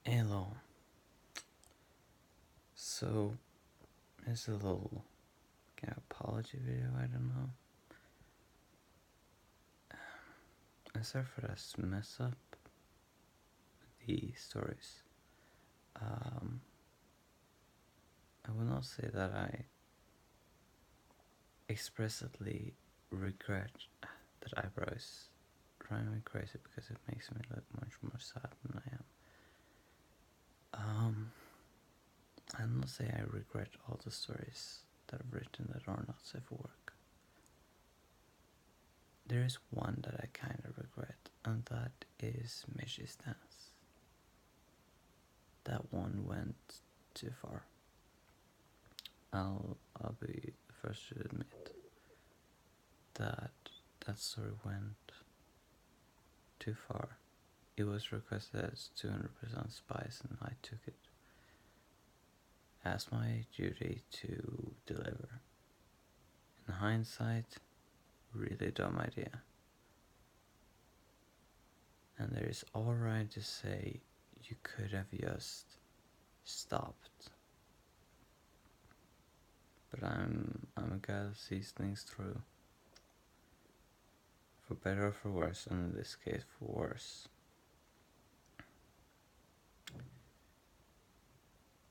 Hello. So, it's a little kind of apology video, I don't know. I'm sorry for this mess up with the stories. I will not say that I expressly regret that eyebrow is driving me crazy because it makes me look much more sad than I am. I'll not say I regret all the stories that I've written that are not safe for work. There is one that I kind of regret, and that is Mishy's dance. That one went too far. I'll be the first to admit that that story went too far. It was requested as 200% spice, and I took it as my duty to deliver. In hindsight, really dumb idea. And there is all right to say you could have just stopped. But I'm a guy that sees things through. For better or for worse, and in this case for worse.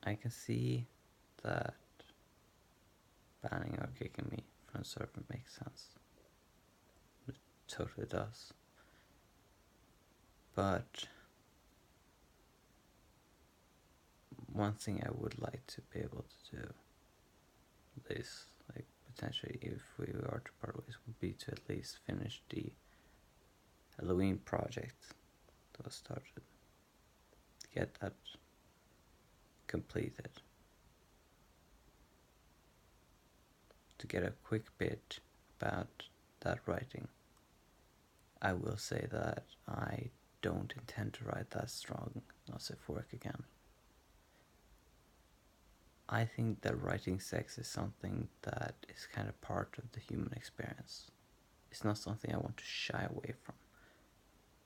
I can see that banning or kicking me from the server makes sense. It totally does. But one thing I would like to be able to do, this, like potentially if we are to part ways, would be to at least finish the Halloween project that was started. Get that completed. To get a quick bit about that writing, I will say that I don't intend to write that strong not safe work again. I think that writing sex is something that is kind of part of the human experience. It's not something I want to shy away from,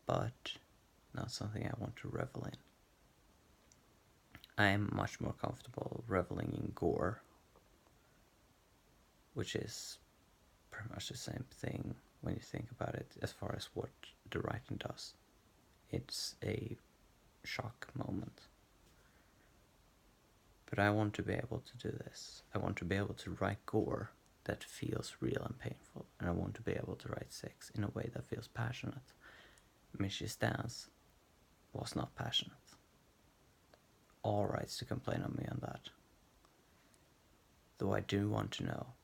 but not something I want to revel in. I am much more comfortable reveling in gore, which is pretty much the same thing when you think about it as far as what the writing does. It's a shock moment. But I want to be able to do this. I want to be able to write gore that feels real and painful, and I want to be able to write sex in a way that feels passionate. Mishy's dance was not passionate. All rights to complain on me on that. Though I do want to know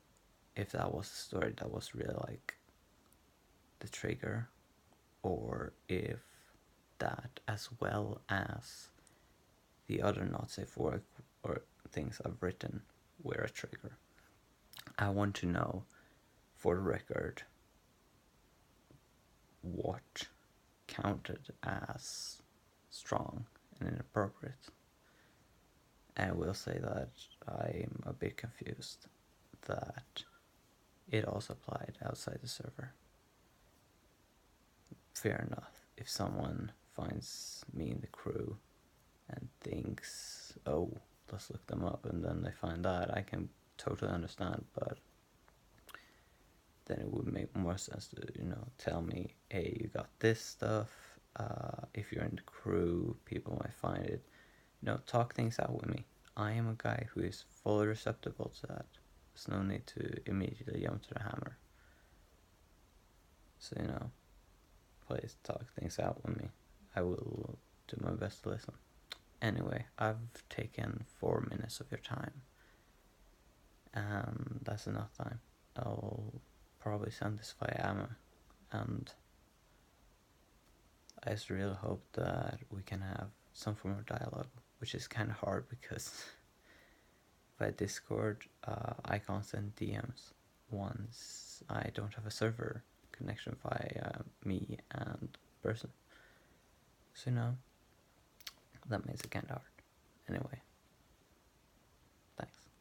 if that was a story that was really like the trigger, or if that, as well as the other not safe work or things I've written, were a trigger. I want to know, for the record, what counted as strong and inappropriate. And I will say that I'm a bit confused that it also applied outside the server. Fair enough, if someone finds me in the crew and thinks, oh, let's look them up, and then they find that, I can totally understand, but then it would make more sense to, tell me, hey, you got this stuff, if you're in the crew, people might find it, talk things out with me. I am a guy who is fully receptive to that. There's no need to immediately jump to the hammer. So, please talk things out with me. I will do my best to listen. Anyway, I've taken 4 minutes of your time, and that's enough time. I'll probably send this via Amazon, and I just really hope that we can have some form of dialogue, which is kind of hard because via Discord, I can't send DMs once I don't have a server connection via me and person. So, that makes it kind of hard. Anyway,